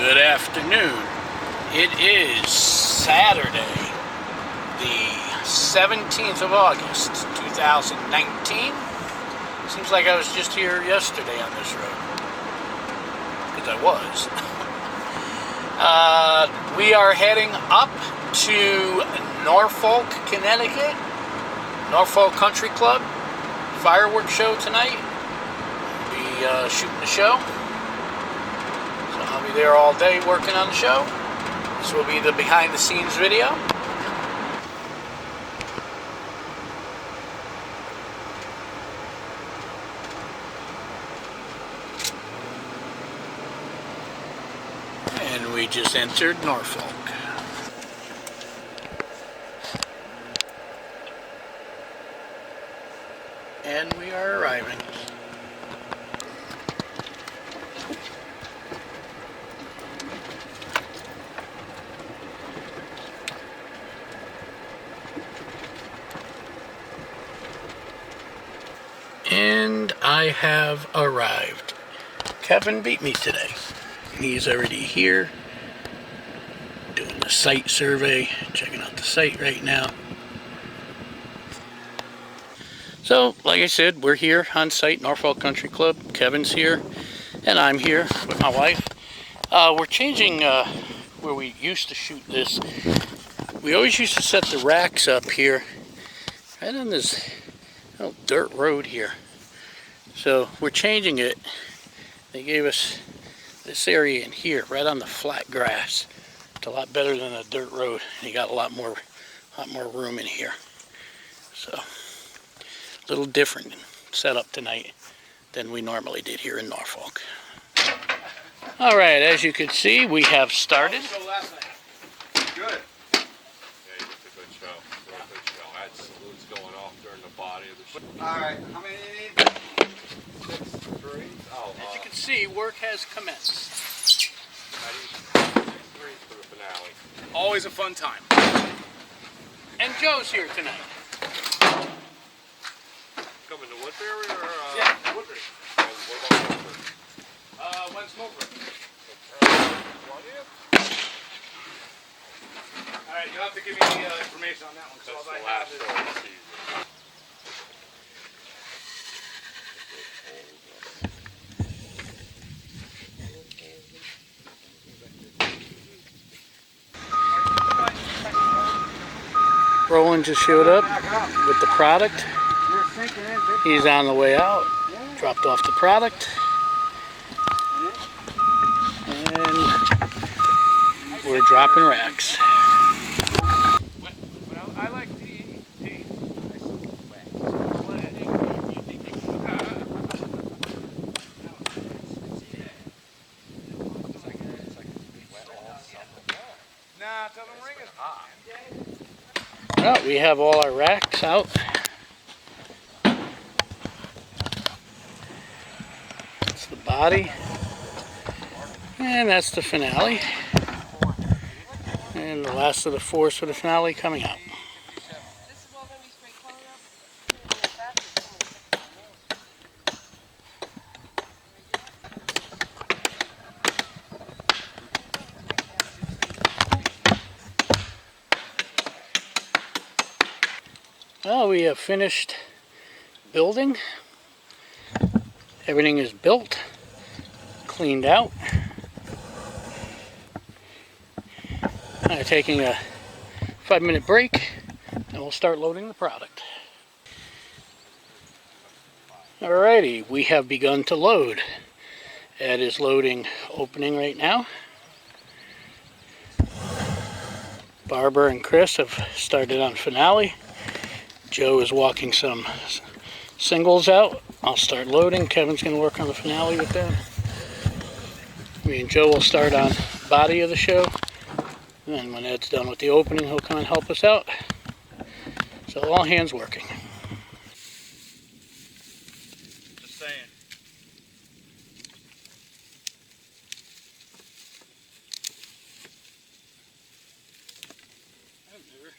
Good afternoon. It is Saturday, the 17th of August, 2019. Seems like I was just here yesterday on this road. Because I was. We are heading up to Norfolk, Connecticut. Norfolk Country Club. Fireworks show tonight. We'll be shooting the show. I'll be there all day working on the show. This will be the behind the scenes video. And we just entered Norfolk. And we are arriving. And I have arrived. Kevin beat me today. He's already here doing the site survey, checking out the site right now. So, like I said, we're here on site, Norfolk Country Club. Kevin's here, and I'm here with my wife. We're changing where we used to shoot this. We always used to set the racks up here, right on this little dirt road here. So we're changing it. They gave us this area in here, right on the flat grass. It's a lot better than a dirt road. You got a lot more room in here. So a little different setup tonight than we normally did here in Norfolk. All right, as you can see, we have started. Good. Yeah, you did a good show. I had salutes going off during the body of the show. All right, how many do you need? 6, 3. Oh, As you can see, work has commenced. 3 for the finale. Always a fun time. And Joe's here tonight. Coming to Woodbury or? Yeah, Woodbury. What about Woodbury? When's Norfolk? All right, you'll have to give me the information on that one. That's All the I last have show of the season. Roland just showed up with the product. You're sinking in big. He's on the way out. Dropped off the product. And we're dropping racks. Well, I like tea. Nah, tell them ring it. Well, we have all our racks out. That's the body. And that's the finale. And the last of the fours for the finale coming out. Well, we have finished building. Everything is built, cleaned out. I'm taking a 5-minute break, and we'll start loading the product. Alrighty, we have begun to load. Ed is loading opening right now. Barbara and Chris have started on finale. Joe is walking some singles out. I'll start loading. Kevin's going to work on the finale with them. Me and Joe will start on body of the show. And then when Ed's done with the opening, he'll come and help us out. So all hands working. Just saying. I've never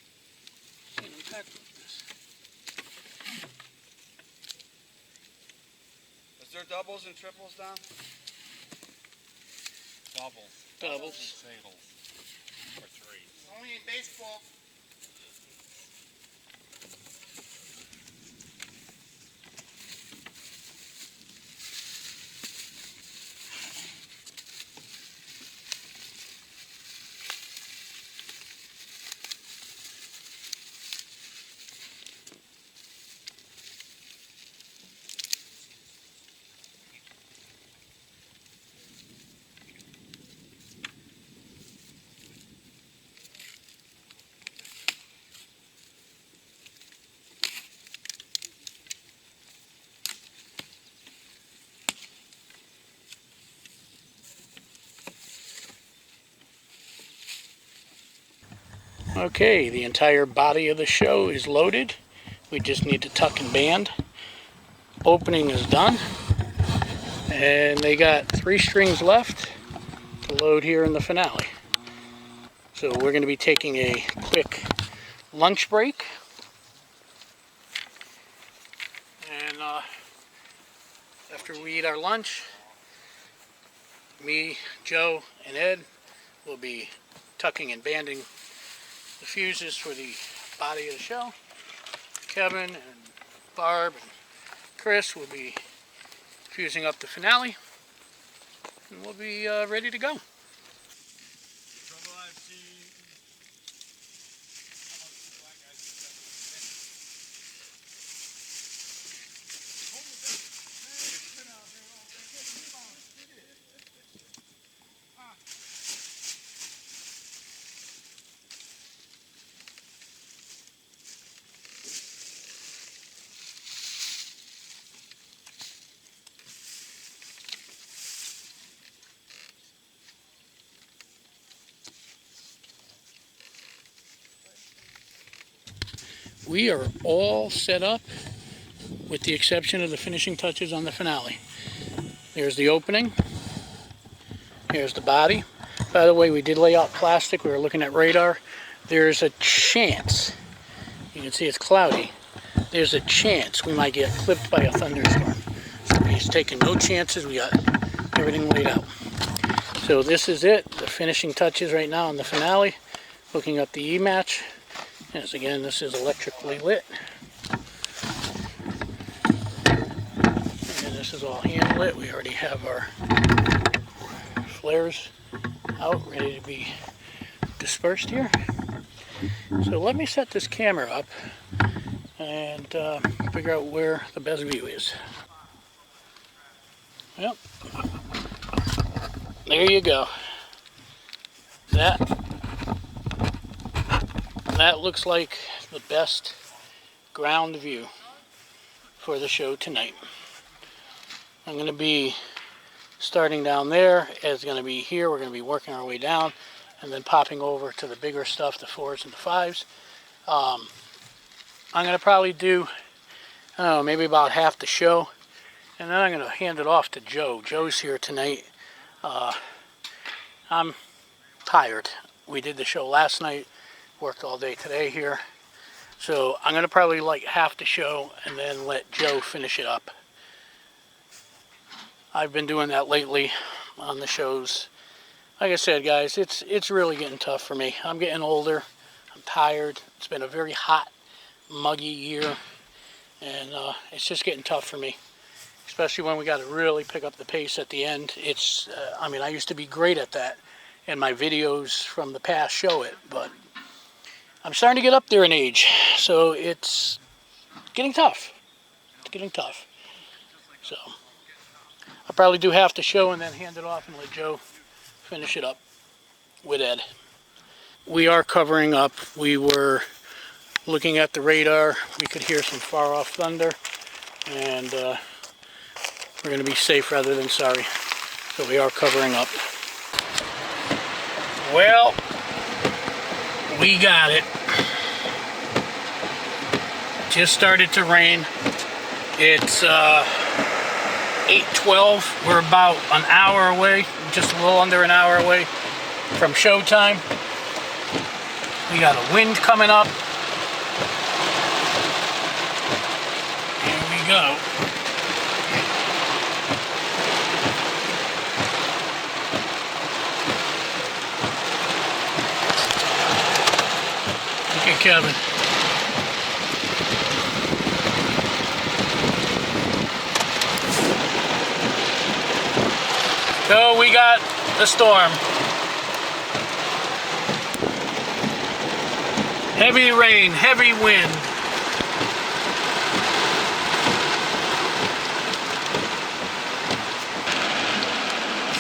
seen him pack like this. Is there doubles and triples down? Doubles. Doubles. Singles. Or threes. Only in baseball. Okay, the entire body of the show is loaded. We just need to tuck and band. Opening is done. And they got 3 strings left to load here in the finale. So we're going to be taking a quick lunch break. And after we eat our lunch, me, Joe, and Ed will be tucking and banding the fuses for the body of the show. Kevin and Barb and Chris will be fusing up the finale, and we'll be ready to go. We are all set up with the exception of the finishing touches on the finale. There's the opening. Here's the body. By the way, we did lay out plastic. We were looking at radar. There's a chance, you can see it's cloudy, there's a chance we might get clipped by a thunderstorm. So we're taking no chances. We got everything laid out. So this is it, the finishing touches right now on the finale. Hooking up the E-match. Yes, again, this is electrically lit. And this is all hand lit. We already have our flares out, ready to be dispersed here. So let me set this camera up and figure out where the best view is. Yep. There you go. That looks like the best ground view for the show tonight. I'm going to be starting down there. Ed's going to be here. We're going to be working our way down and then popping over to the bigger stuff, the 4s and the 5s. I'm going to probably do, I don't know, maybe about half the show. And then I'm going to hand it off to Joe. Joe's here tonight. I'm tired. We did the show last night. Worked all day today here. So I'm going to probably like half the show and then let Joe finish it up. I've been doing that lately on the shows. Like I said, guys, it's really getting tough for me. I'm getting older. I'm tired. It's been a very hot, muggy year. And it's just getting tough for me. Especially when we got to really pick up the pace at the end. It's, I mean, I used to be great at that. And my videos from the past show it. But I'm starting to get up there in age. So it's getting tough. It's getting tough. So I'll probably do half the show and then hand it off and let Joe finish it up with Ed. We are covering up. We were looking at the radar. We could hear some far off thunder. And we're going to be safe rather than sorry. So we are covering up. Well, we got it. Just started to rain. It's 8:12. We're about an hour away, just a little under an hour away from showtime. We got a wind coming up. Here we go. Kevin. So we got the storm. Heavy rain, heavy wind.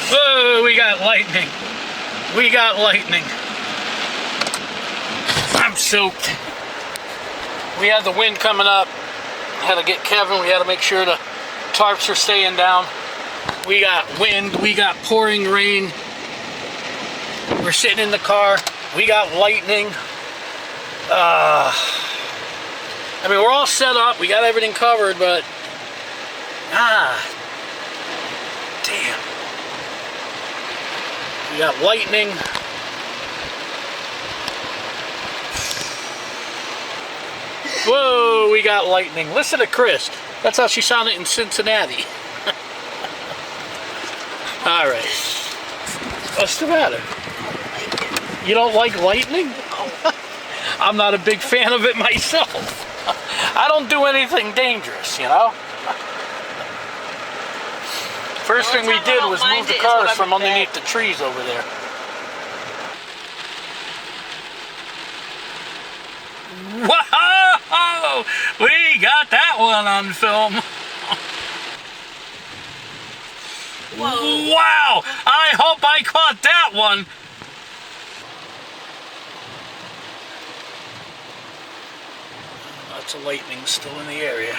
Whoa, we got lightning. We got lightning. I'm soaked. We had the wind coming up. Had to get Kevin. We had to make sure the tarps are staying down. We got wind. We got pouring rain. We're sitting in the car. We got lightning. I mean, we're all set up. We got everything covered, but damn. We got lightning. Whoa, we got lightning. Listen to Chris. That's how she sounded in Cincinnati. All right. What's the matter? You don't like lightning? I'm not a big fan of it myself. I don't do anything dangerous, you know? First thing we did was move the cars from underneath the trees over there. Whoa! We got that one on film. Whoa. Wow! I hope I caught that one. Lots of lightning still in the area.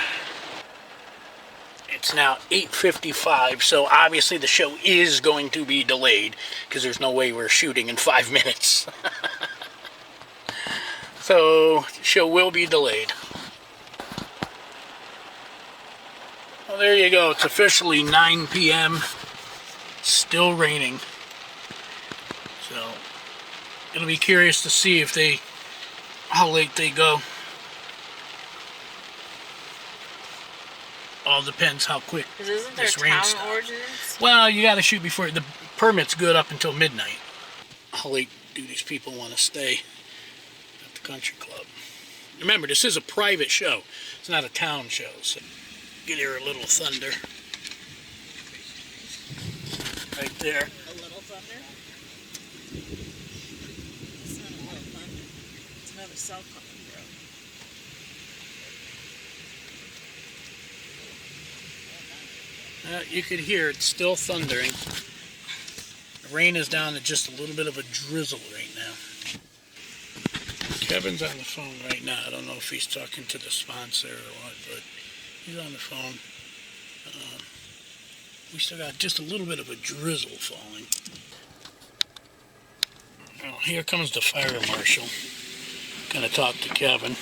It's now 8:55, so obviously the show is going to be delayed because there's no way we're shooting in 5 minutes. So the show will be delayed. Well, there you go. It's officially 9 p.m. Still raining. So it'll be curious to see if how late they go. All depends how quick Isn't there this rain town stops. ordinance? Well, you got to shoot before the permit's good up until midnight. How late do these people want to stay at the country club? Remember, this is a private show. It's not a town show, so you can hear a little thunder right there. A little thunder? It's not a little thunder. It's another cell phone, bro. You could hear it's still thundering. The rain is down to just a little bit of a drizzle right now. Kevin's on the phone right now. I don't know if he's talking to the sponsor or what, but he's on the phone. We still got just a little bit of a drizzle falling. Well, here comes the fire marshal. Gonna talk to Kevin.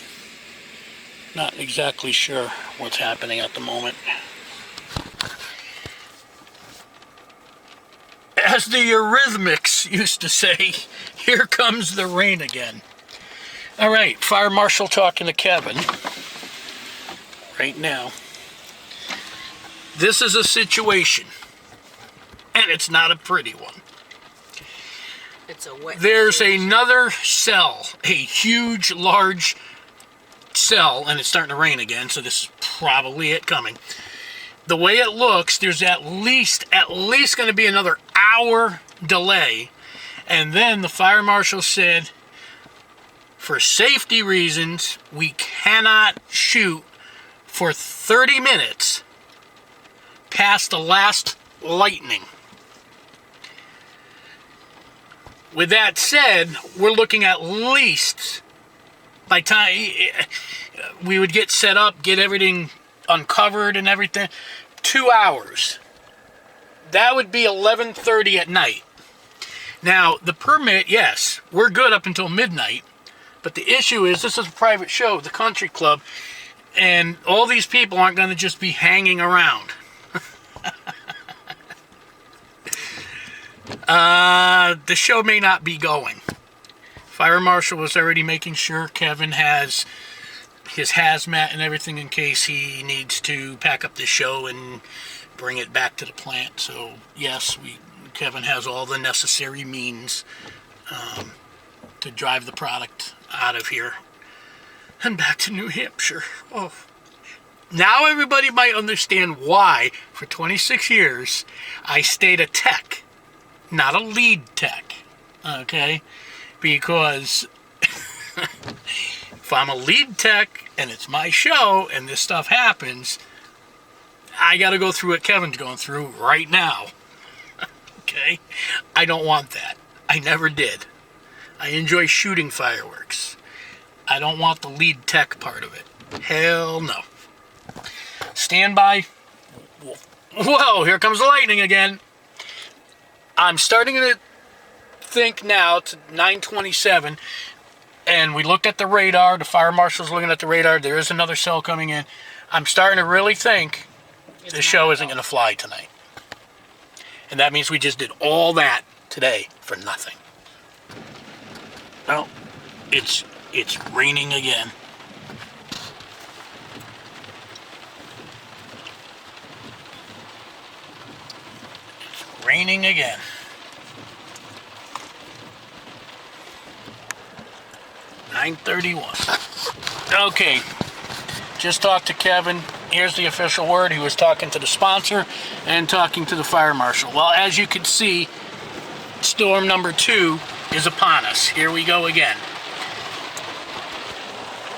Not exactly sure what's happening at the moment. As the Eurythmics used to say, here comes the rain again. All right, fire marshal talking to Kevin right now. This is a situation, and it's not a pretty one. It's a wet There's situation. another cell, a huge, large cell, and it's starting to rain again, so this is probably it coming. The way it looks, there's at least going to be another hour delay. And then the fire marshal said, for safety reasons, we cannot shoot for 30 minutes past the last lightning. With that said, we're looking at least, by time we would get set up, get everything uncovered and everything, 2 hours. That would be 11:30 at night. Now, the permit, yes, we're good up until midnight, but the issue is this is a private show, the country club, and all these people aren't going to just be hanging around. The show may not be going. Fire marshal was already making sure Kevin has his hazmat and everything in case he needs to pack up the show and bring it back to the plant. So yes, Kevin has all the necessary means to drive the product out of here and back to New Hampshire. Oh. Now everybody might understand why, for 26 years, I stayed a tech, not a lead tech. Okay? Because if I'm a lead tech and it's my show and this stuff happens, I got to go through what Kevin's going through right now. Okay? I don't want that. I never did. I enjoy shooting fireworks. I don't want the lead tech part of it. Hell no. Stand by. Whoa, here comes the lightning again. I'm starting to think now, it's 9:27, and we looked at the radar. The fire marshal's looking at the radar. There is another cell coming in. I'm starting to really think the show isn't going to fly tonight. And that means we just did all that today for nothing. Well, it's raining again. It's raining again. $9:31. Okay, just talked to Kevin. Here's the official word. He was talking to the sponsor and talking to the fire marshal. Well, as you can see, storm number 2 is upon us. Here we go again.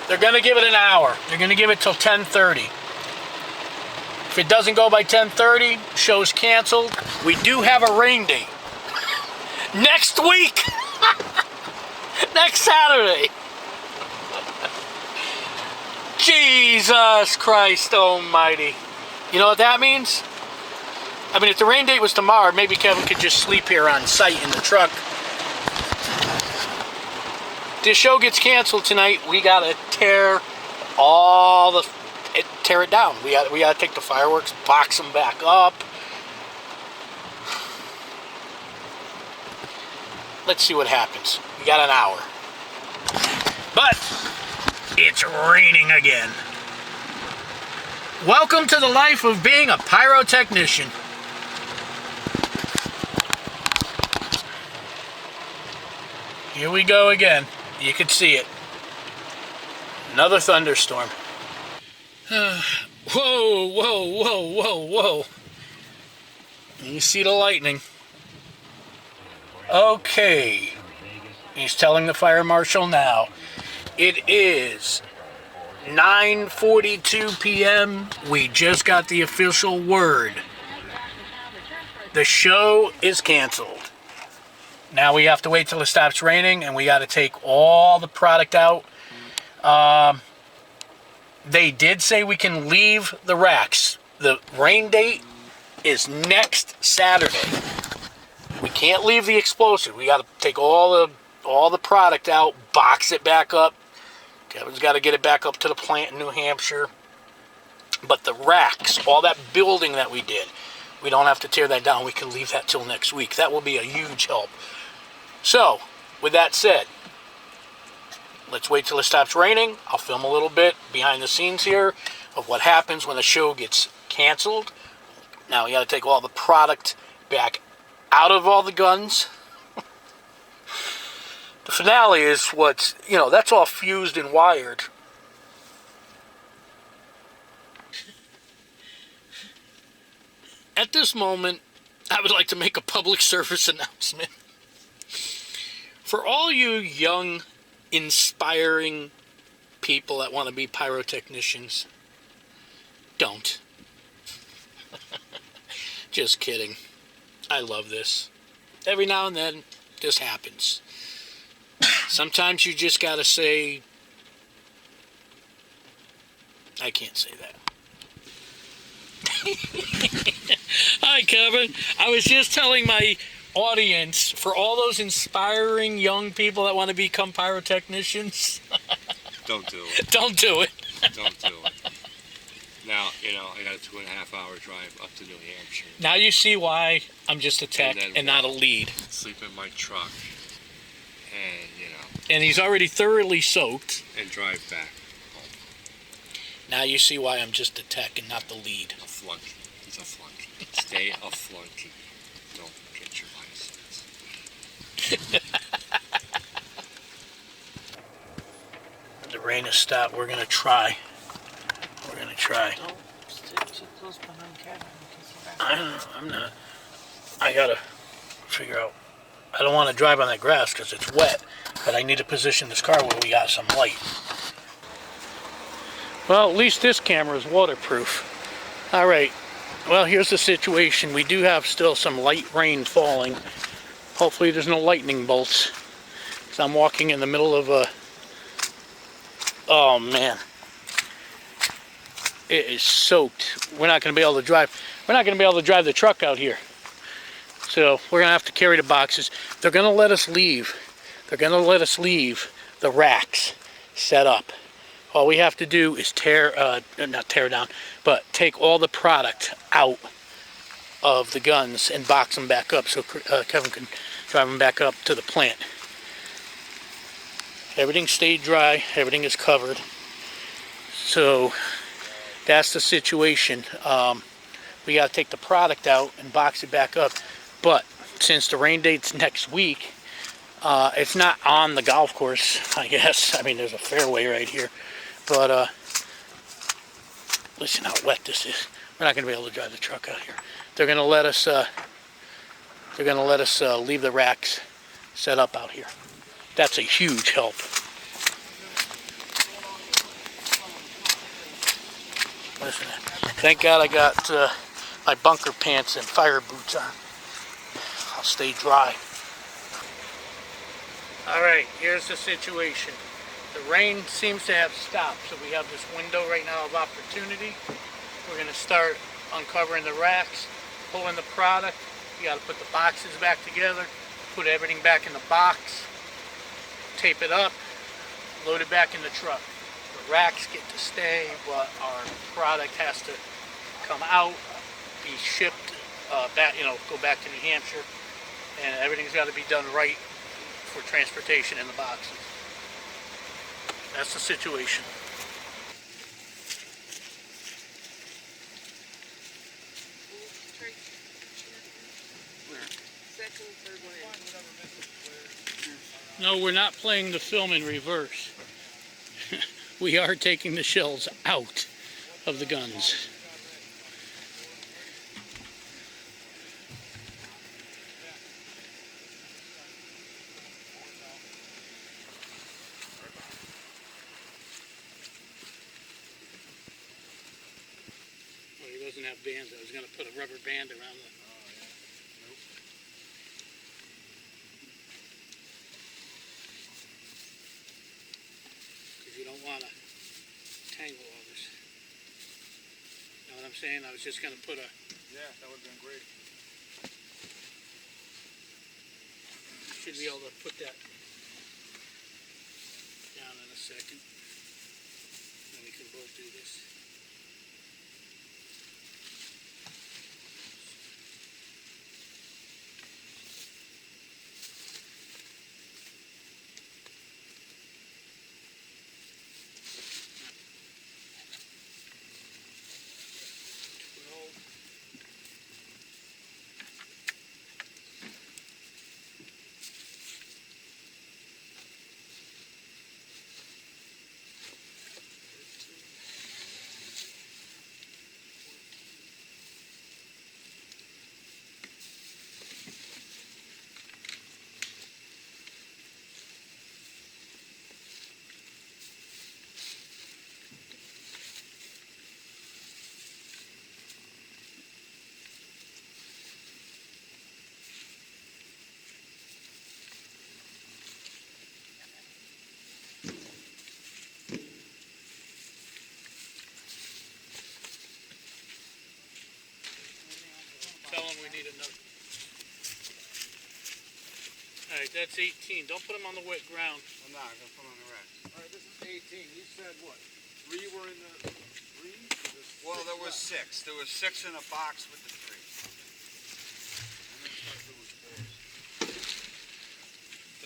They're going to give it an hour. They're going to give it till 10:30. If it doesn't go by 10:30, show's canceled. We do have a rain date. Next week! Next Saturday! Jesus Christ almighty. You know what that means? I mean, if the rain date was tomorrow, maybe Kevin could just sleep here on site in the truck. This show gets canceled tonight. We gotta tear it down. We gotta take the fireworks, box them back up. Let's see what happens. We got an hour. But it's raining again. Welcome to the life of being a pyrotechnician. Here we go again. You can see it. Another thunderstorm. Whoa, whoa, whoa, whoa, whoa. You see the lightning. Okay. He's telling the fire marshal now. It is 9:42 p.m. We just got the official word. The show is canceled. Now we have to wait till it stops raining, and we got to take all the product out. They did say we can leave the racks. The rain date is next Saturday. We can't leave the explosive. We got to take all the product out, box it back up. Kevin's got to get it back up to the plant in New Hampshire. But the racks, all that building that we did, we don't have to tear that down. We can leave that till next week. That will be a huge help. So, with that said, let's wait till it stops raining. I'll film a little bit behind the scenes here of what happens when the show gets canceled. Now we got to take all the product back out of all the guns. The finale is what's, that's all fused and wired. At this moment, I would like to make a public service announcement. For all you young, inspiring people that want to be pyrotechnicians, don't. Just kidding. I love this. Every now and then, this happens. Sometimes you just gotta say, I can't say that. Hi, Kevin. I was just telling my audience, for all those inspiring young people that want to become pyrotechnicians, Don't do it. don't do it. Don't do it. Now, I got a 2.5-hour drive up to New Hampshire. Now you see why I'm just a tech and not a lead. Sleep in my truck and, And he's already thoroughly soaked. and drive back. Now you see why I'm just a tech and not the lead. A flunky. He's a flunky. Stay a flunky. Don't get your license. The rain has stopped. We're gonna try. We're gonna try. Don't sit too close behind Kevin because he I'm not. I gotta figure out. I don't want to drive on that grass because it's wet, but I need to position this car where we got some light. Well, at least this camera is waterproof. All right. Well, here's the situation. We do have still some light rain falling. Hopefully there's no lightning bolts. Because I'm walking in the middle of a... Oh, man. It is soaked. We're not going to be able to drive. We're not going to be able to drive the truck out here. So we're going to have to carry the boxes. They're going to let us leave. They're going to let us leave the racks set up. All we have to do is not tear down, but take all the product out of the guns and box them back up so Kevin can drive them back up to the plant. Everything stayed dry. Everything is covered. So that's the situation. We got to take the product out and box it back up. But since the rain date's next week, it's not on the golf course, I guess. I mean, there's a fairway right here. But listen how wet this is. We're not going to be able to drive the truck out here. They're going to let us. They're going to let us leave the racks set up out here. That's a huge help. Listen, thank God I got my bunker pants and fire boots on. I'll stay dry. All right, here's the situation. The rain seems to have stopped, so we have this window right now of opportunity. We're going to start uncovering the racks, pulling the product. You got to put the boxes back together, put everything back in the box, tape it up, load it back in the truck. The racks get to stay, but our product has to come out, be shipped back, go back to New Hampshire, and everything's got to be done right for transportation in the boxes. That's the situation. No, we're not playing the film in reverse. We are taking the shells out of the guns. Oh, he doesn't have bands. I was going to put a rubber band around the... You don't want to tangle all this. You know what I'm saying? I was just going to put a... Yeah, that would have been great. Should be able to put that down in a second. Then we can both do this. Tell them we need another. All right, that's 18. Don't put them on the wet ground. I'm not going to put on the rack. All right, this is 18. You said what? 3 were in the... 3? Well, there was 6. There was 6 in a box with the 3. And then there was 4.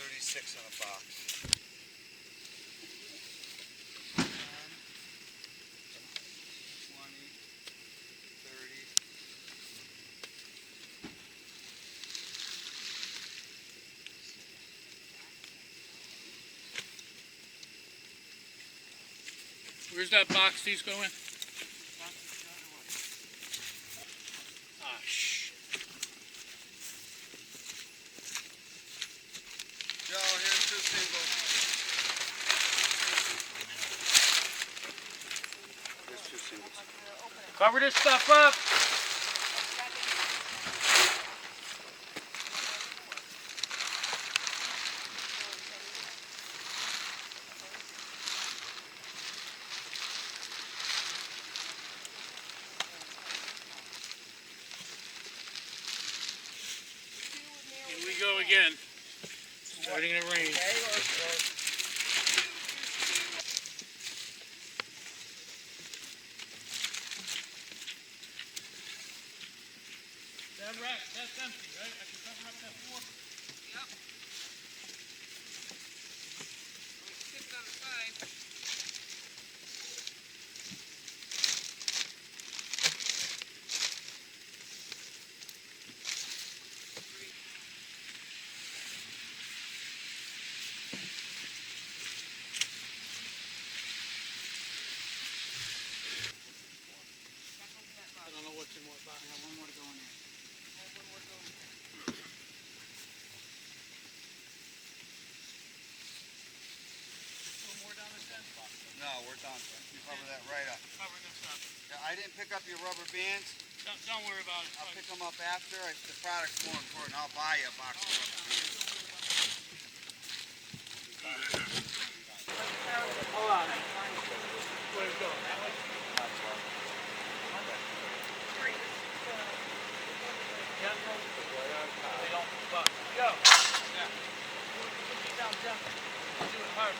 36 in a box. 10, 20, 30. Where's that box these go in? Ah, shh. Joe, here's 2 singles. Here's 2 singles. Cover this stuff up. Here we go again. Starting to rain. That rack, that's empty, right? I can cover up that floor? Yep. We stick it on the side. I don't know what's in what box. One more to go in there. No, we're done. You cover that right up. Cover this up. Yeah, I didn't pick up your rubber bands. Don't worry about it. I'll pick them up after. The product's more important. I'll buy you a box of rubber bands. Hold on. Where's it going? That way? They don't fuck. Go. Yeah. Put these down gently. Do it hard.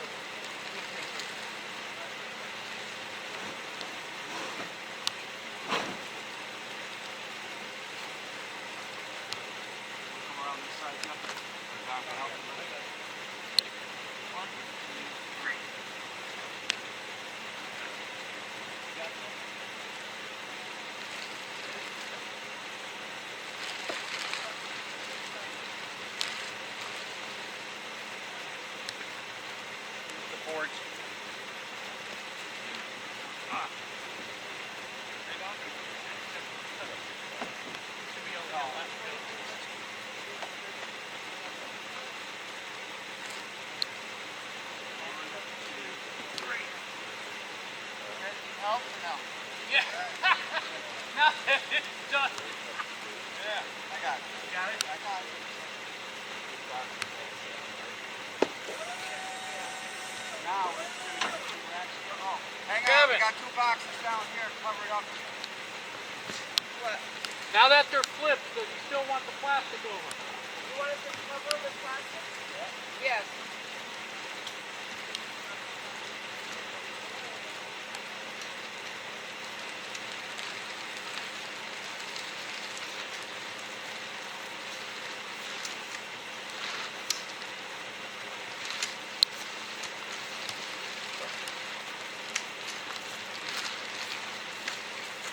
Come around this side, Jeff. Down for help. 1, 2, 3. The boards. Help or no? Yeah. No, it's done. Yeah, I got it. You got it? I got it. Now we're going to get 2 racks here. Oh, hang on. Kevin. We got 2 boxes down here covered up. What? Now that they're flipped, do you still want the plastic over? You want us to cover with plastic? Yes.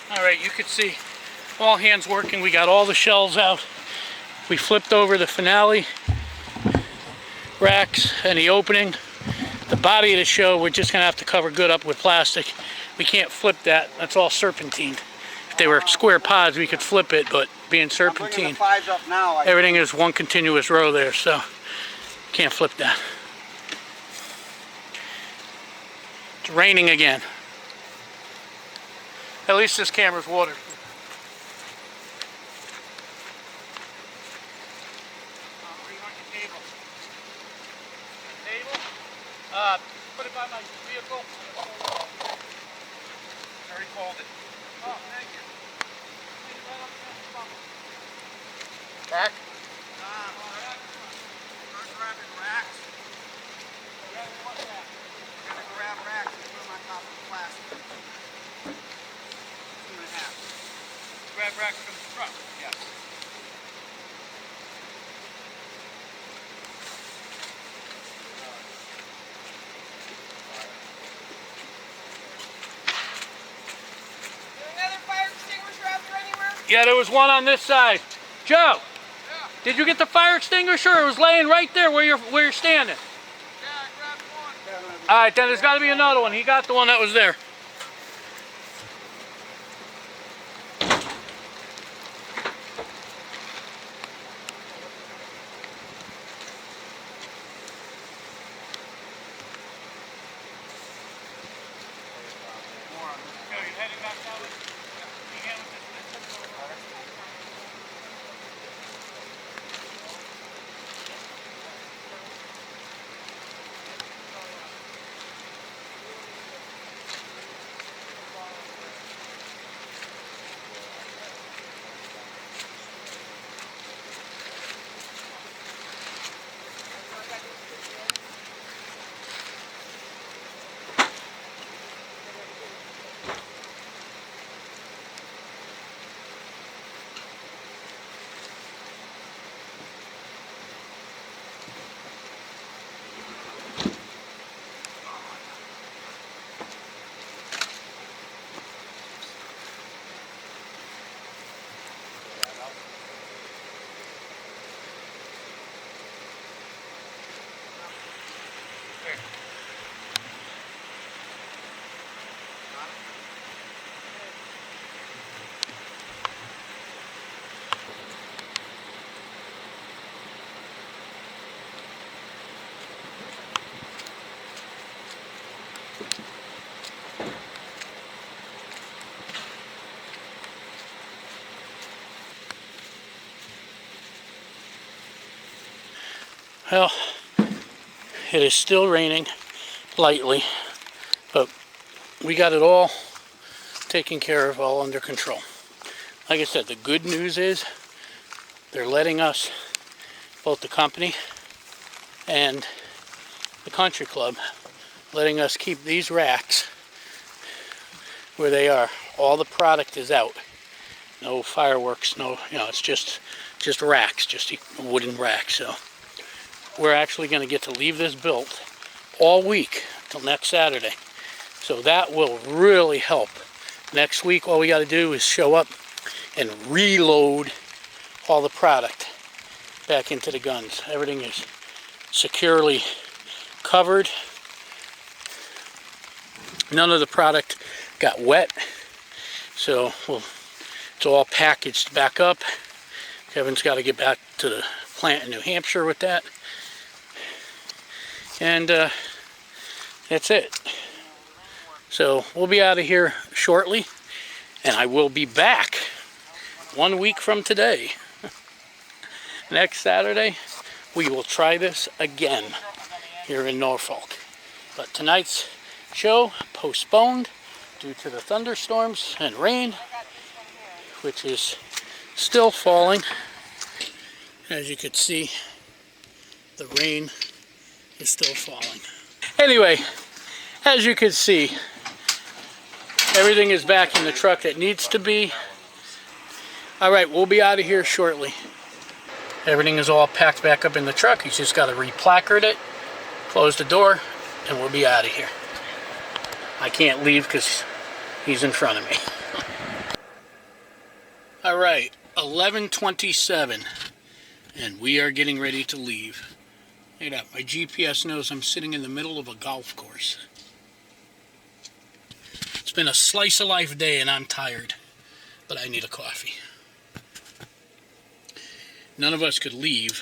All right, you could see all hands working. We got all the shelves out. We flipped over the finale racks and the opening. The body of the show, we're just gonna have to cover good up with plastic. We can't flip that. That's all serpentine. If they were square pods, we could flip it, but being I'm bringing serpentine, the 5s up now. everything is one continuous row there, so can't flip that. It's raining again. At least this camera's waterproof. Where do you want your table? Table? Put it by my vehicle. Already called it. Oh, thank you. Back? Start grabbing racks. Grabbing what back? We're going to grab racks and put them on top of the plastic. 2.5. Grab racks from the truck. Yes. Another fire extinguisher out there anywhere? Yeah, there was one on this side. Joe, did you get the fire extinguisher? It was laying right there where you're standing. Yeah, I grabbed one. All right, then there's got to be another one. He got the one that was there. driving back down with began with this. Well, it is still raining lightly, but we got it all taken care of, all under control. Like I said, the good news is they're letting us, both the company and the country club, letting us keep these racks where they are. All the product is out. No fireworks, no, it's just racks, just wooden racks. So we're actually going to get to leave this built all week till next Saturday. So that will really help. Next week, all we got to do is show up and reload all the product back into the guns. Everything is securely covered. None of the product got wet, so it's all packaged back up. Kevin's got to get back to the plant in New Hampshire with that. And that's it. So we'll be out of here shortly, and I will be back 1 week from today. Next Saturday, we will try this again here in Norfolk. But tonight's show postponed due to the thunderstorms and rain, which is still falling. As you can see, the rain is still falling. Anyway, as you can see, everything is back in the truck that needs to be. All right, we'll be out of here shortly. Everything is all packed back up in the truck. He's just got to re-placard it, close the door, and we'll be out of here. I can't leave because he's in front of me. All right, 11:27, and we are getting ready to leave. Look at that, my GPS knows I'm sitting in the middle of a golf course. It's been a slice of life day and I'm tired, but I need a coffee. None of us could leave.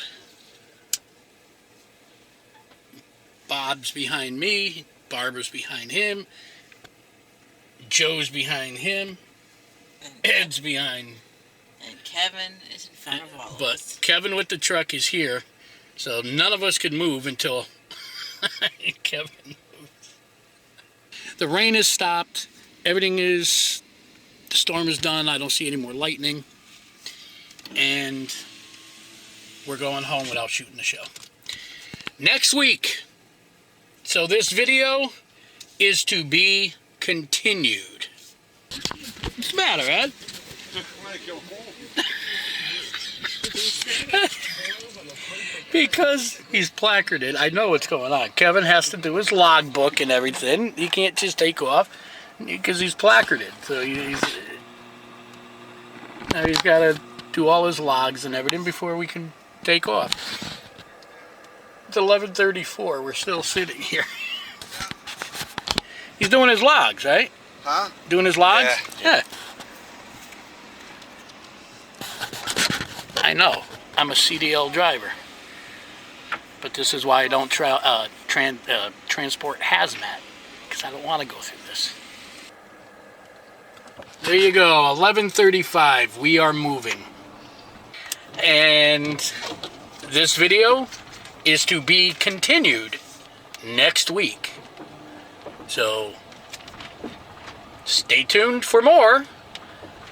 Bob's behind me, Barbara's behind him, Joe's behind him, Ed's behind. And Kevin is in front of all of But us. Kevin with the truck is here, so none of us could move until Kevin moves. The rain has stopped. The storm is done. I don't see any more lightning. And we're going home without shooting the show. Next week. So this video is to be continued. What's the matter, Ed? Because he's placarded. I know what's going on. Kevin has to do his logbook and everything. He can't just take off because he's placarded. So now he's got to do all his logs and everything before we can take off. It's 11:34. We're still sitting here. He's doing his logs, right? Huh? Doing his logs? Yeah. I know. I'm a CDL driver. But this is why I don't transport hazmat, because I don't want to go through this. There you go, 11:35. We are moving. And this video is to be continued next week. So stay tuned for more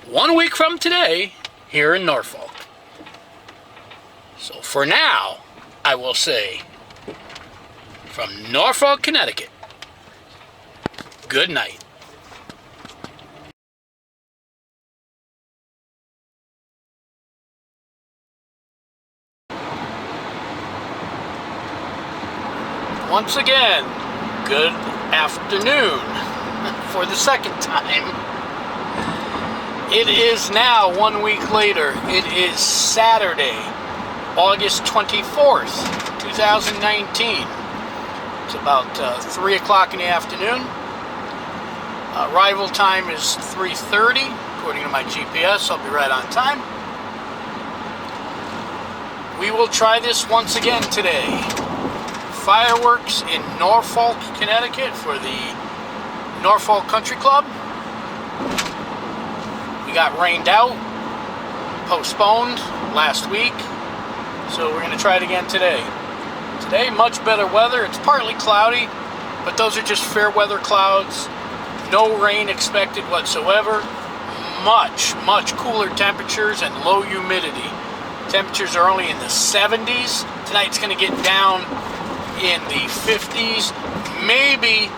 1 week from today here in Norfolk. So for now, I will say, from Norfolk, Connecticut, good night. Once again, good afternoon for the second time. It is now 1 week later. It is Saturday, August 24th, 2019. It's about 3 o'clock in the afternoon. Arrival time is 3:30, according to my GPS. I'll be right on time. We will try this once again today. Fireworks in Norfolk, Connecticut for the Norfolk Country Club. We got rained out, postponed last week, so we're going to try it again today. Today, much better weather. It's partly cloudy, but those are just fair weather clouds. No rain expected whatsoever. Much cooler temperatures and low humidity. Temperatures are only in the 70s. Tonight's going to get down in the 50s, maybe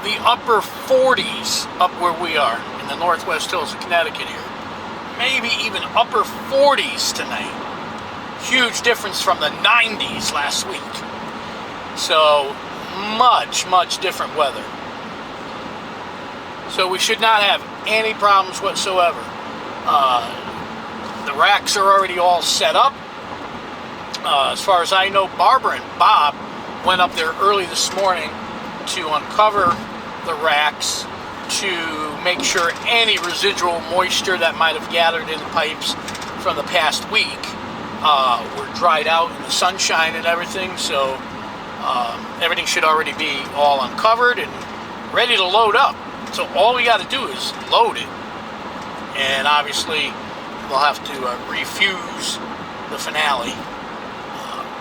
the upper 40s up where we are in the Northwest Hills of Connecticut here. Maybe even upper 40s tonight. Huge difference from the 90s last week. So much different weather. So we should not have any problems whatsoever. The racks are already all set up. As far as I know, Barbara and Bob went up there early this morning to uncover the racks to make sure any residual moisture that might have gathered in the pipes from the past week were dried out in the sunshine and everything. So everything should already be all uncovered and ready to load up. So all we got to do is load it. And obviously we'll have to refuse the finale.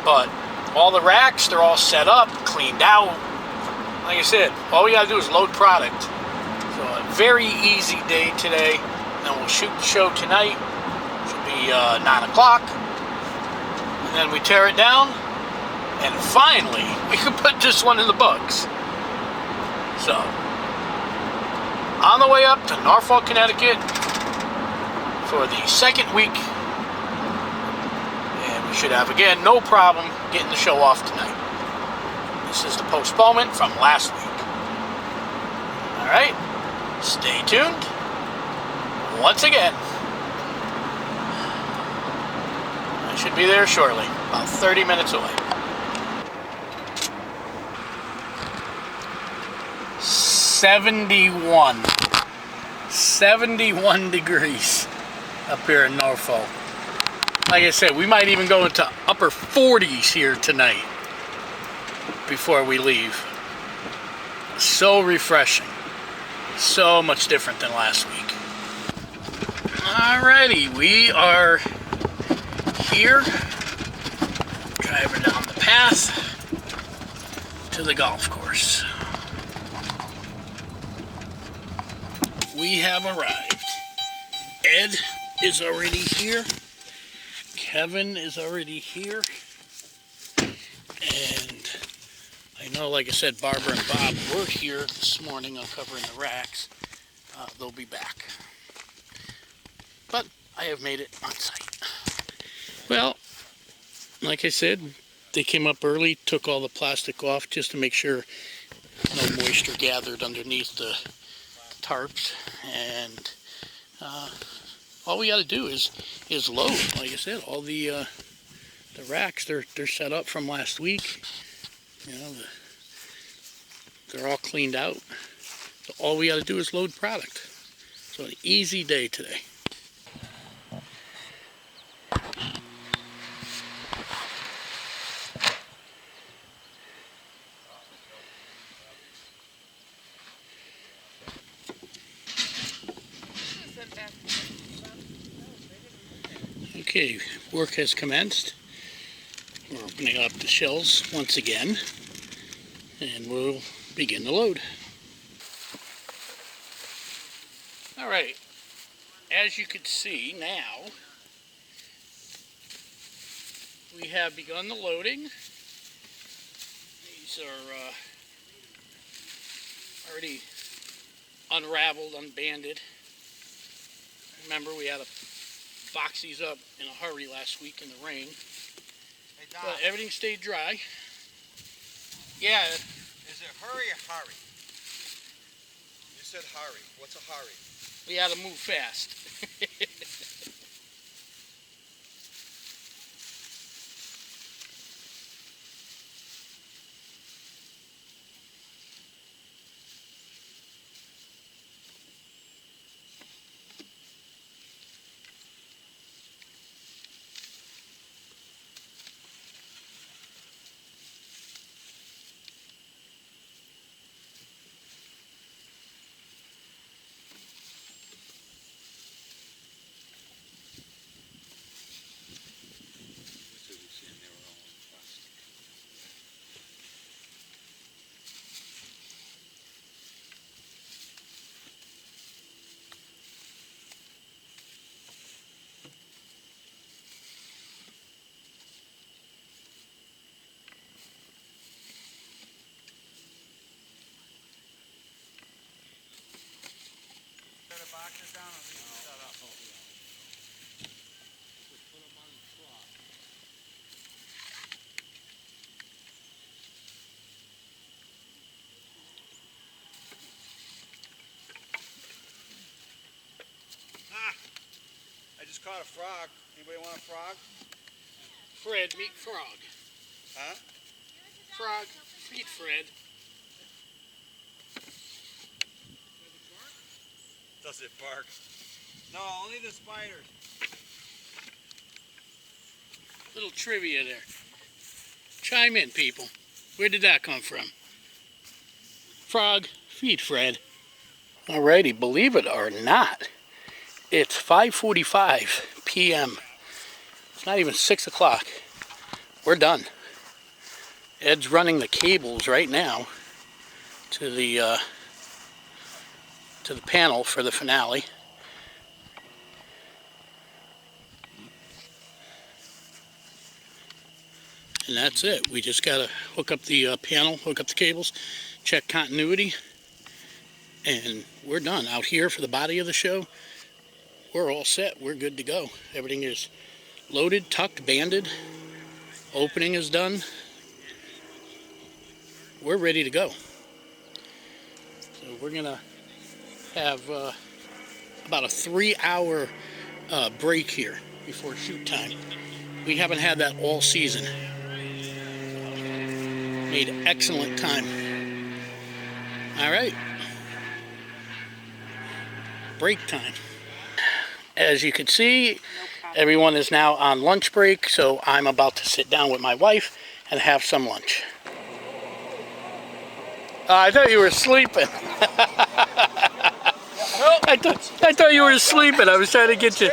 But all the racks, they're all set up, cleaned out. Like I said, all we gotta do is load product. So a very easy day today. Then we'll shoot the show tonight, which will be 9 o'clock. And then we tear it down. And finally, we can put this one in the books. So, on the way up to Norfolk, Connecticut for the second week. Should have, again, no problem getting the show off tonight. This is the postponement from last week. Alright, stay tuned. Once again, I should be there shortly, about 30 minutes away. 71 degrees up here in Norfolk. Like I said, we might even go into upper 40s here tonight before we leave. So refreshing. So much different than last week. Alrighty, we are here, driving down the path to the golf course. We have arrived. Ed is already here. Kevin is already here, and I know, like I said, Barbara and Bob were here this morning uncovering the racks. They'll be back, but I have made it on site. Well, like I said, they came up early, took all the plastic off just to make sure no moisture gathered underneath the tarps, and all we got to do is load. Like I said, all the racks, they're set up from last week. You know, they're all cleaned out. So all we got to do is load product. So an easy day today. Okay, work has commenced. We're opening up the shells once again, and we'll begin the load. All right, as you can see now, we have begun the loading. These are already unraveled, unbanded. Remember, we had to box these up in a hurry last week in the rain. Hey, Doc, But everything stayed dry. Yeah, is it hurry or hurry? You said hurry. What's a hurry? we had to move fast. Set the boxes down and leave them set up. I just caught a frog. Anybody want a frog? Fred, meet Frog. Huh? Frog, meet Fred. Does it bark? No, only the spiders. Little trivia there. Chime in, people. Where did that come from? Frog, feed Fred. Alrighty, believe it or not, it's 5:45 p.m. It's not even 6 o'clock. We're done. Ed's running the cables right now to the panel for the finale. And that's it. We just gotta hook up the panel, hook up the cables, check continuity, and we're done. Out here for the body of the show, we're all set. We're good to go. Everything is loaded, tucked, banded. Opening is done. We're ready to go. So we're gonna have about a 3-hour break here before shoot time. We haven't had that all season. Made excellent time. All right. Break time. As you can see, everyone is now on lunch break, so I'm about to sit down with my wife and have some lunch. I thought you were sleeping. I thought you were sleeping. I was trying to get you.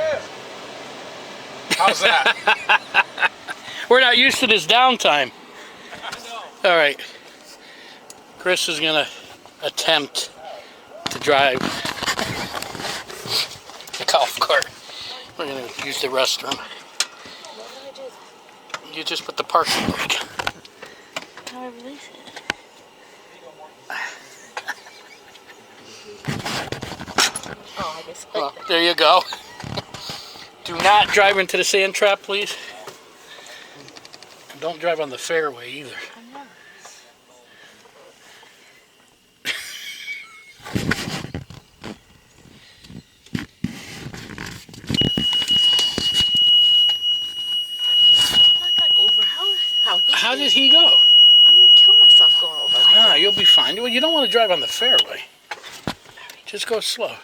How's that? We're not used to this downtime. All right. Chris is going to attempt to drive the golf cart. We're going to use the restroom. You just put the parking brake. How do I release it? Oh, I guess. Well, there you go. Do not drive into the sand trap, please. And don't drive on the fairway either. I'm nervous. I'm not gonna go over how How did he go? I'm gonna kill myself going over. Ah, you'll be fine. Well, you don't want to drive on the fairway. Just go slow.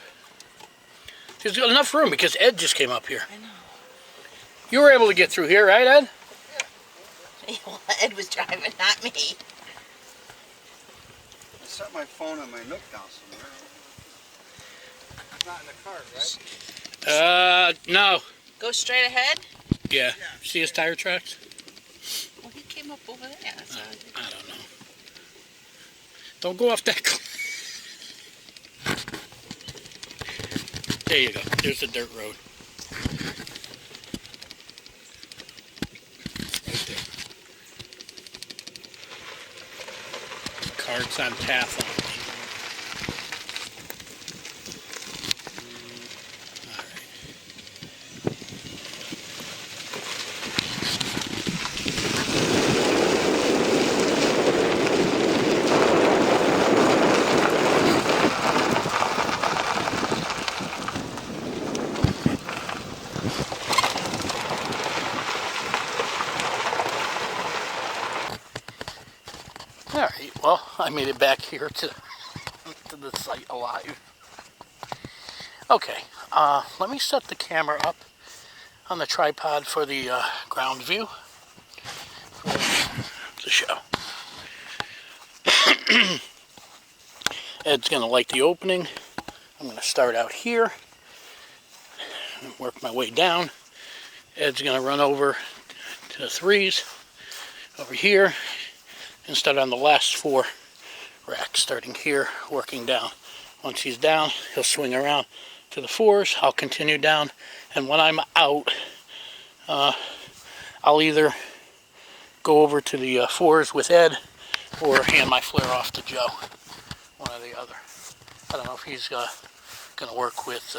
There's enough room because Ed just came up here. I know. You were able to get through here, right, Ed? Well, Ed was driving, not me. I set my phone on my nook down somewhere. It's not in the cart, right? No. Go straight ahead. Yeah. See his tire tracks? Well, he came up over there. So I don't know. Don't go off that cliff. There you go. There's the dirt road. Right there. Carts on path only. All right, well, I made it back here to the site alive. Okay, let me set the camera up on the tripod for the ground view for the show. Ed's going to light the opening. I'm going to start out here and work my way down. Ed's going to run over to the threes over here and start on the last 4 racks, starting here, working down. Once he's down, he'll swing around to the 4s. I'll continue down, and when I'm out, I'll either go over to the 4s with Ed or hand my flare off to Joe, one or the other. I don't know if he's going to work with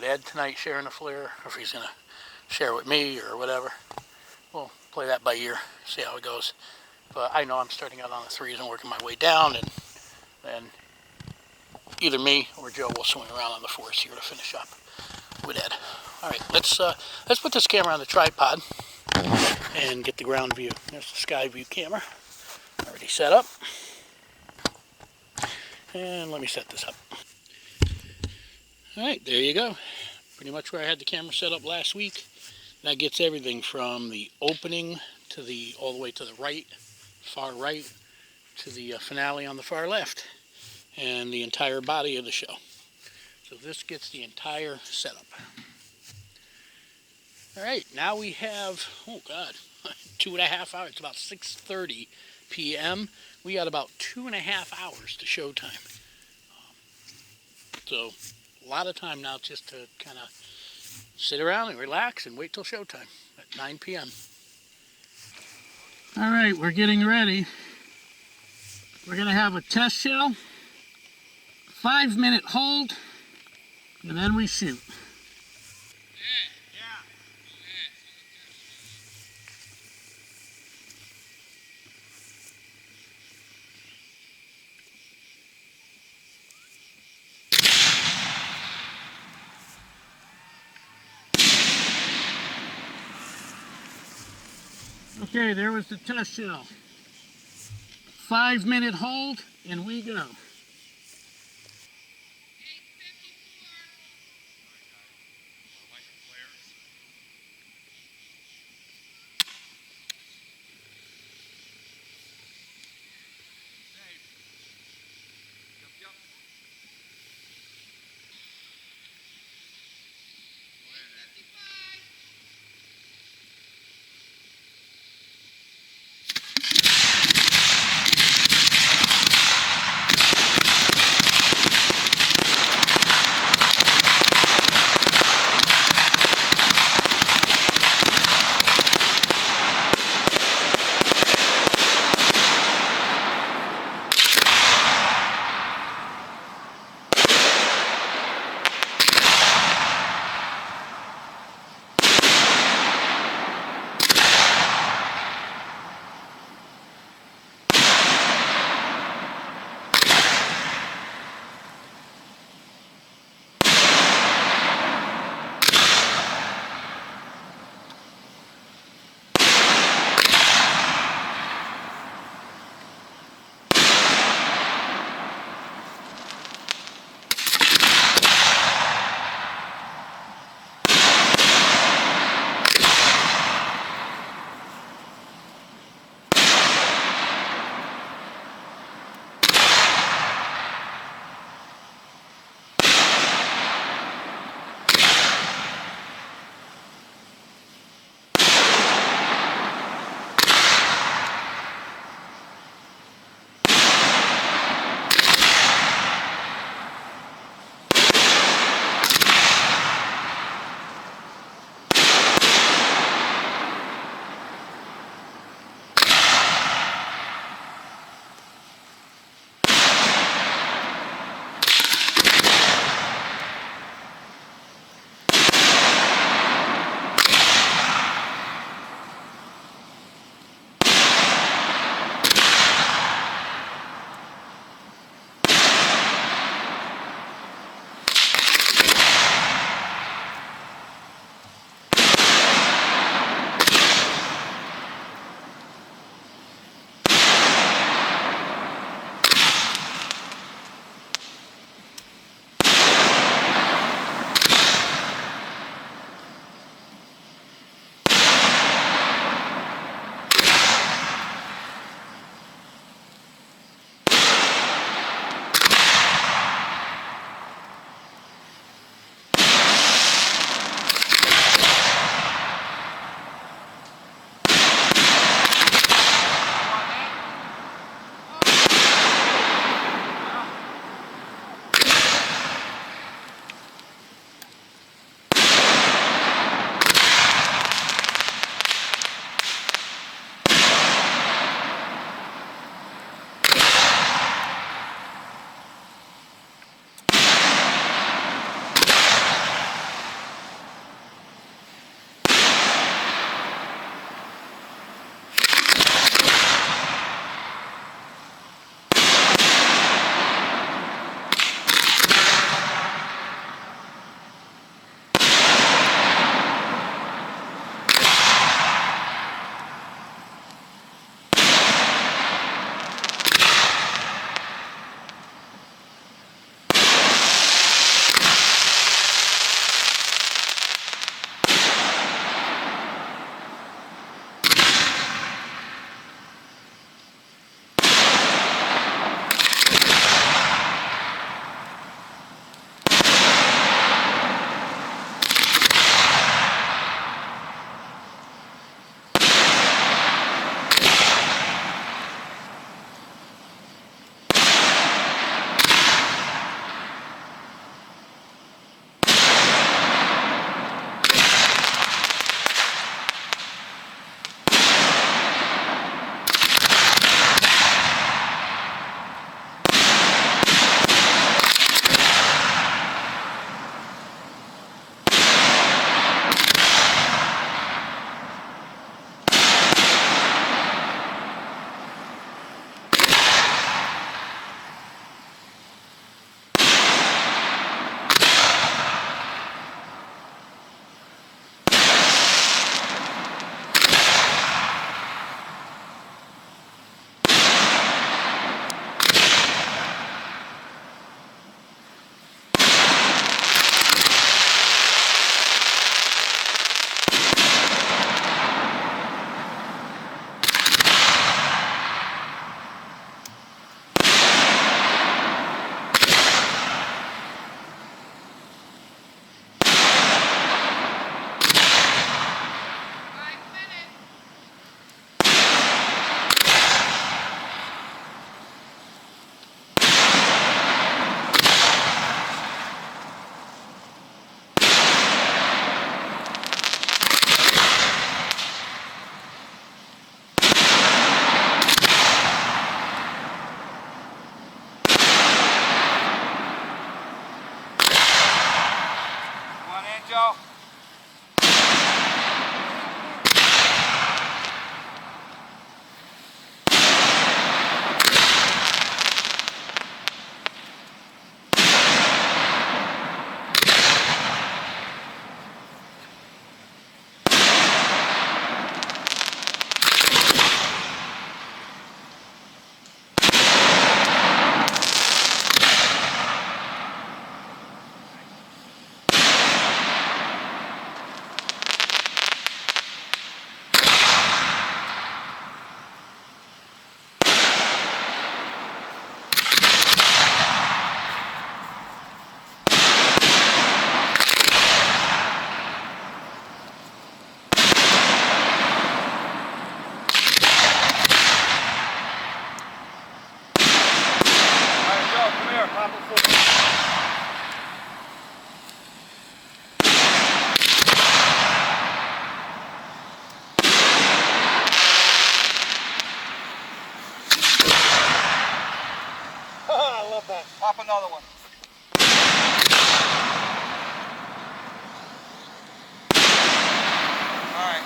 Ed tonight sharing the flare, or if he's going to share with me or whatever. We'll play that by ear, see how it goes. But I know I'm starting out on the 3s and working my way down, and then either me or Joe will swing around on the 4s here to finish up with Ed. All right, let's put this camera on the tripod and get the ground view. There's the sky view camera already set up. And let me set this up. All right, there you go. Pretty much where I had the camera set up last week. That gets everything from the opening to all the way to the right, far right, to the finale on the far left, and the entire body of the show. So this gets the entire setup. All right, now we have, oh God, 2.5 hours. It's about 6:30 p.m. We got about 2.5 hours to showtime. So a lot of time now just to kind of sit around and relax and wait till showtime at 9 p.m. All right, we're getting ready. We're going to have a test shell, 5-minute hold, and then we shoot. Okay, there was the test shell. 5-minute hold, and we go. Joe. Pop another one. All right.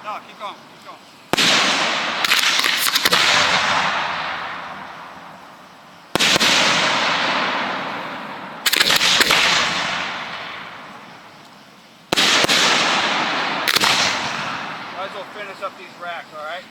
No, keep going, keep going. Might as well finish up these racks, all right?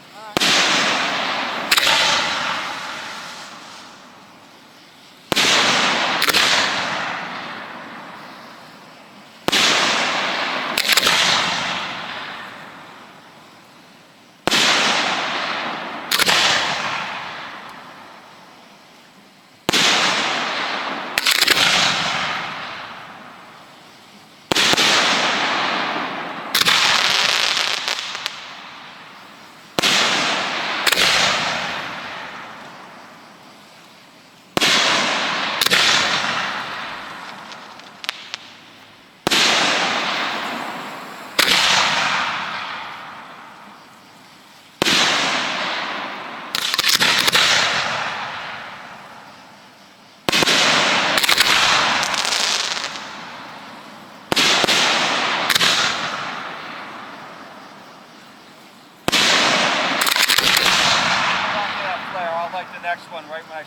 I'll like the next one right when I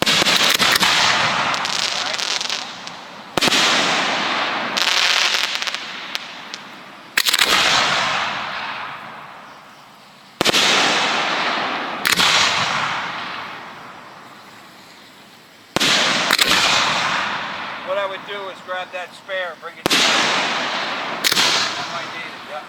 What I would do is grab that spare and bring it down. I might need it, yeah.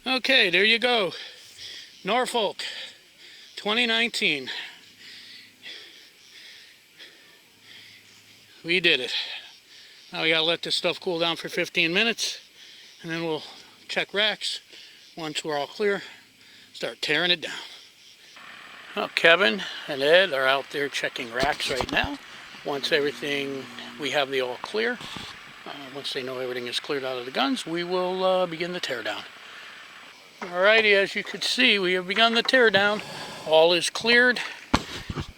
Okay, there you go. Norfolk, 2019. We did it. Now we gotta let this stuff cool down for 15 minutes, and then we'll check racks. Once we're all clear, start tearing it down. Well, Kevin and Ed are out there checking racks right now. Once we have the all clear, once they know everything is cleared out of the guns, we will begin the teardown. Alrighty, as you can see, we have begun the teardown. All is cleared.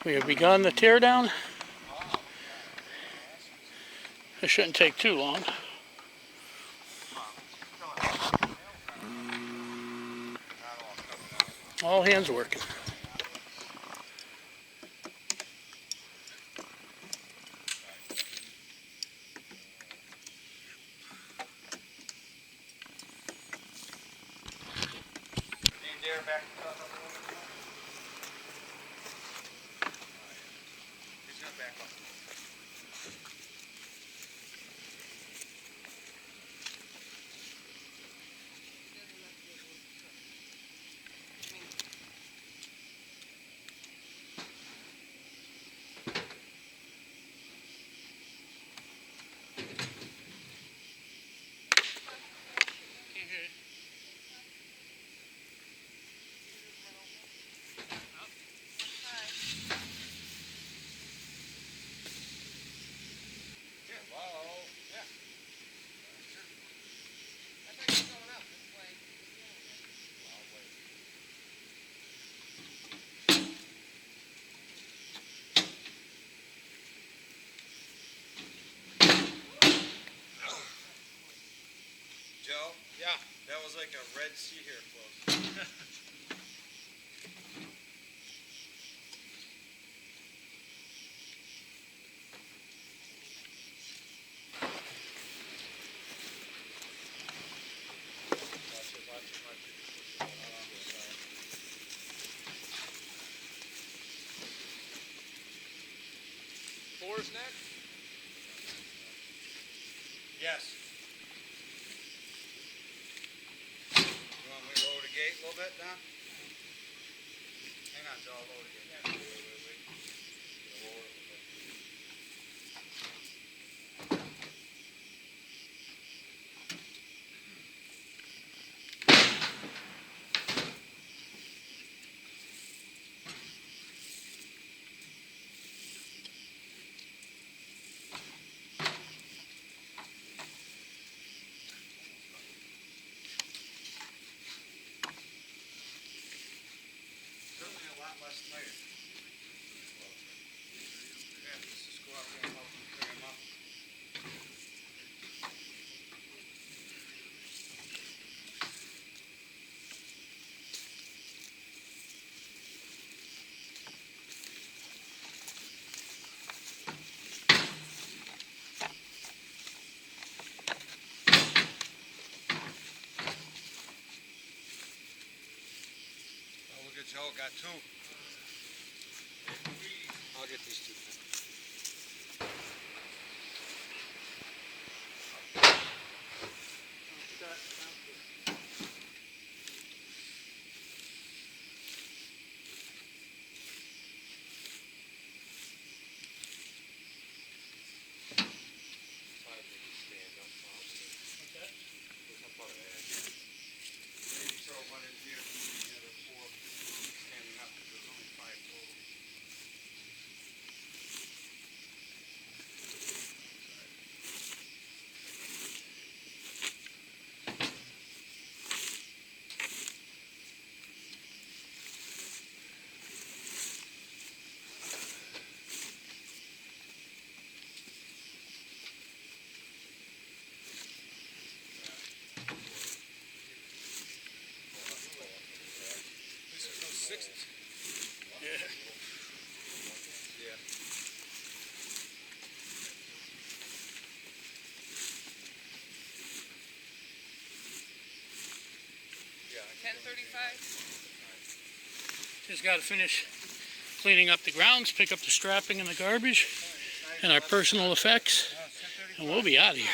We have begun the teardown. It shouldn't take too long. All hands working. Back up a little bit more. He's gonna back up. Joe? Yeah. That was like a Red Sea hair close. Four's next? Yes. You want me to lower the gate a little bit, Don? Hang on, Joe, I'll lower the gate. Wait. Lower it a bit. Certainly a lot less tired. Yeah, let's just go out there and help him clear him up. Oh, look at Joe, got two. I'll get these two. Maybe throw one in here, the other four standing up, because there's only 5 total. This is no sixes. Yeah. Yeah. Yeah. 10:35. Just got to finish cleaning up the grounds, pick up the strapping and the garbage, and our personal effects, and we'll be out of here.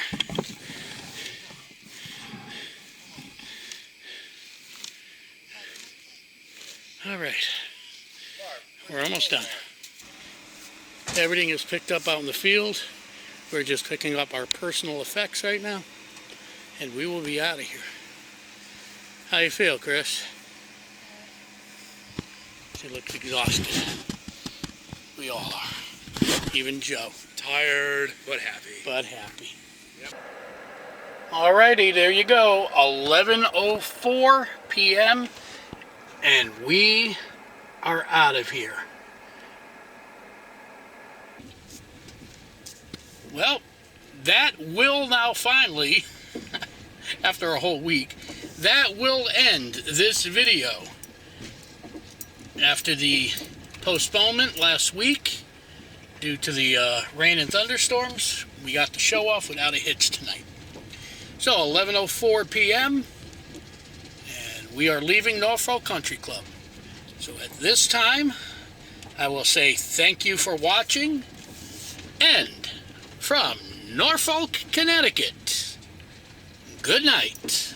All right, we're almost done. Everything is picked up out in the field. We're just picking up our personal effects right now, and we will be out of here. How you feel, Chris? She looks exhausted. We all are. Even Joe. Tired, but happy. But happy. Yep. Alrighty, there you go. 11:04 p.m. and we are out of here. Well, that will now finally, after a whole week, that will end this video. After the postponement last week, due to the rain and thunderstorms, we got the show off without a hitch tonight. So 11:04 p.m. and we are leaving Norfolk Country Club. So at this time, I will say thank you for watching, and from Norfolk, Connecticut, good night.